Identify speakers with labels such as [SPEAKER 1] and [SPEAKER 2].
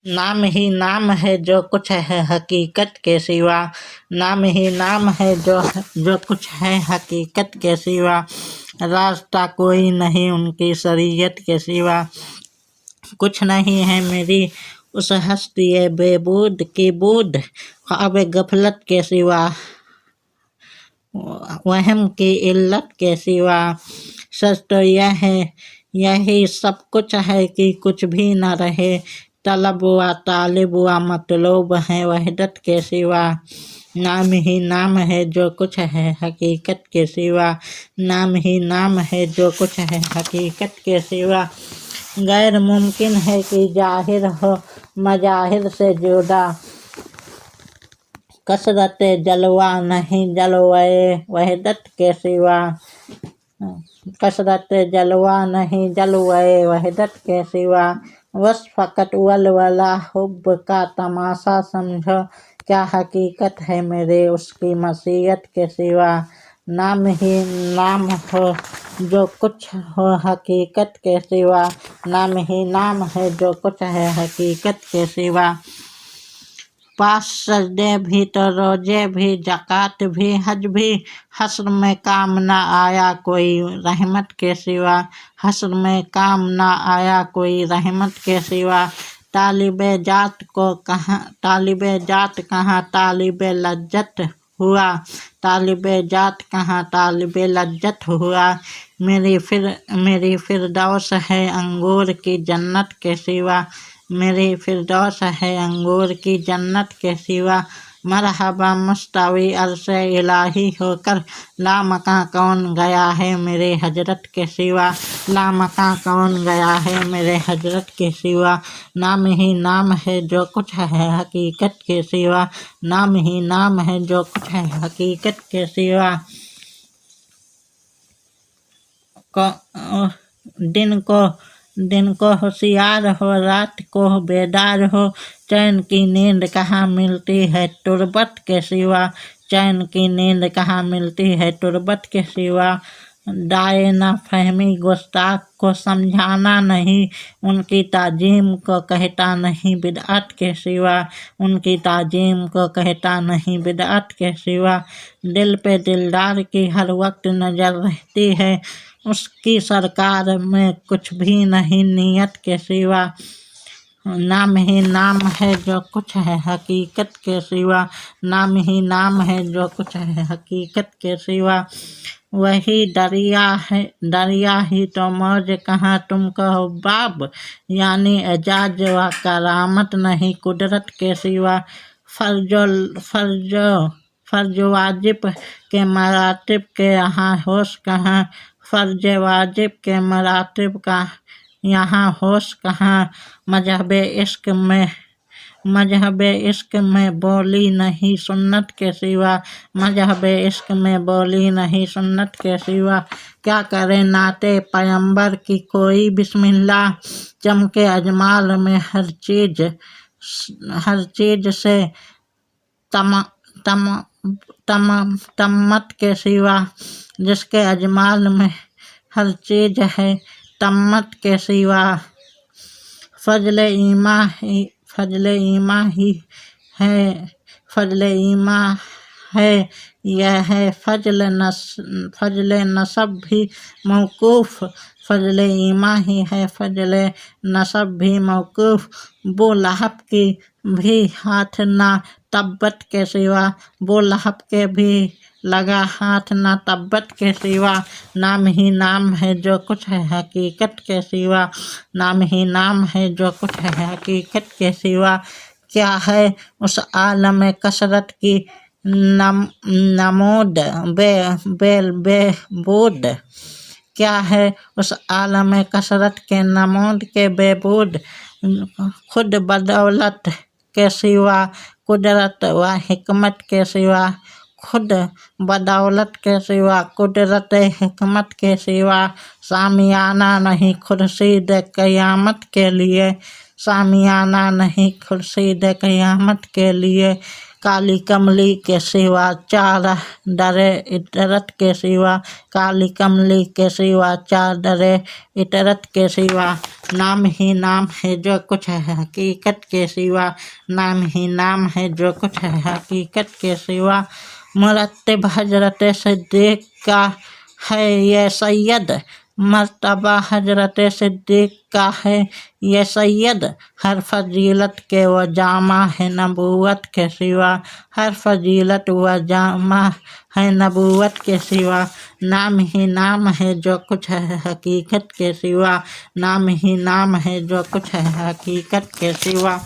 [SPEAKER 1] नाम ही नाम है जो कुछ है हकीकत के सिवा, नाम ही नाम है जो कुछ है हकीकत के सिवा, रास्ता कोई नहीं उनकी शरीयत के सिवा, कुछ नहीं है मेरी उस हस्ती बेबूद की बूद, ख्वाब गफलत के सिवा, वहम की इल्लत के सिवा, सच तो यह है यही सब कुछ है कि कुछ भी न रहे, तलब व तालिब व मतलूब है वहदत के सिवा, नाम ही नाम है जो कुछ है हकीकत के सिवा, नाम ही नाम है जो कुछ है हकीकत के सिवा, गैर मुमकिन है कि जाहिर हो मजाहिर से जुदा, कसरत जलवा नहीं जलवाए वहदत के सिवा, कसरत जलवा नहीं जलवाए वहदत के सिवा, बस फ़कत वलवला हुब्ब का तमाशा समझो, क्या हकीकत है मेरे उसकी मसीयत के सिवा, नाम ही नाम हो जो कुछ हो हकीकत के सिवा, नाम ही नाम है जो कुछ है हकीकत के सिवा, पास सजदे भी तो रोजे भी ज़कात भी हज भी, हश्र में काम ना आया कोई रहमत के सिवा, हश्र में काम ना आया कोई रहमत के सिवा, तालिबे जात कहाँ तालिबे लज्जत हुआ, तालिबे जात कहाँ तालिबे लज्जत हुआ, मेरी फिरदौस है अंगूर की जन्नत के सिवा, मेरी फिरदौस है अंगूर की जन्नत के सिवा, मरहबा मुस्तवी अर्श इलाही होकर, लामकां कौन गया है मेरे हजरत के सिवा, लामकां कौन गया है मेरे हजरत के सिवा, नाम ही नाम है जो कुछ है हकीकत के सिवा, नाम ही नाम है जो कुछ है हकीकत के सिवा, दिन को होशियार हो रात को बेदार हो, चैन की नींद कहाँ मिलती है तुरबत के सिवा, चैन की नींद कहाँ मिलती है तुरबत के सिवा, दाए न फहमी गुस्ताख को समझाना नहीं, उनकी ताजीम को कहता नहीं बिदअत के सिवा, उनकी ताजीम को कहता नहीं बिदअत के सिवा, दिल पे दिलदार की हर वक्त नज़र रहती है, उसकी सरकार में कुछ भी नहीं नियत के सिवा, नाम ही नाम है जो कुछ है हकीकत के सिवा, नाम ही नाम है जो कुछ है हकीकत के सिवा, वही दरिया ही तो मौज कहाँ तुम कहो बाब, यानी एजाज व करामत नहीं कुदरत के सिवा, फर्ज वाजिब के मरातिब के यहाँ होश कहाँ, फर्ज वाजिब के मरातिब का यहाँ होश कहाँ, मजहबे इश्क में बोली नहीं सुन्नत के सिवा, मजहबे इश्क में बोली नहीं सुन्नत के सिवा, क्या करे नाते पैगंबर की कोई बिस्मिल्लाह, चमके अजमाल में हर चीज से तम्मत के सिवा, जिसके अजमाल में हर चीज है तम्मत के सिवा, फजले ईमा है यह है फजले नसब भी मौकूफ़, फजले ईमा ही है फजले नसब भी मौकूफ़, बो लहब की भी हाथ ना तब्बत के सिवा, बो लहब के भी लगा हाथ ना तब्बत के सिवा, नाम ही नाम है जो कुछ है हकीकत के सिवा, नाम ही नाम है जो कुछ है हकीकत के सिवा, क्या है उस आलम कसरत की नमूद बेबूद, क्या है उस आलम कसरत के नमूद के बेबूद, खुद बदौलत के सिवा कुदरत व हिकमत के सिवा, खुद बदौलत के सिवा कुदरत हिकमत के सिवा, सामियाना नहीं खुर्शीद क़यामत के लिए, सामियाना नहीं खुर्शीद क़यामत के लिए, काली कमली के सिवा चार डरे इतरत के सिवा, काली कमली के सिवा चार डरे इतरत के सिवा, नाम ही नाम है जो कुछ है हकीकत के सिवा, नाम ही नाम है जो कुछ है हकीकत के सिवा। मुरत्तिब हजरत सिद्दीक का है ये सैयद, मर्तबा हजरत सिद्दीक का है ये सैयद, हर फजीलत के वो जामा है नबूवत के सिवा, हर फजीलत व जामा है नबूवत के सिवा। नाम ही नाम है जो कुछ है हकीकत के सिवा, नाम ही नाम है जो कुछ है हकीकत के सिवा।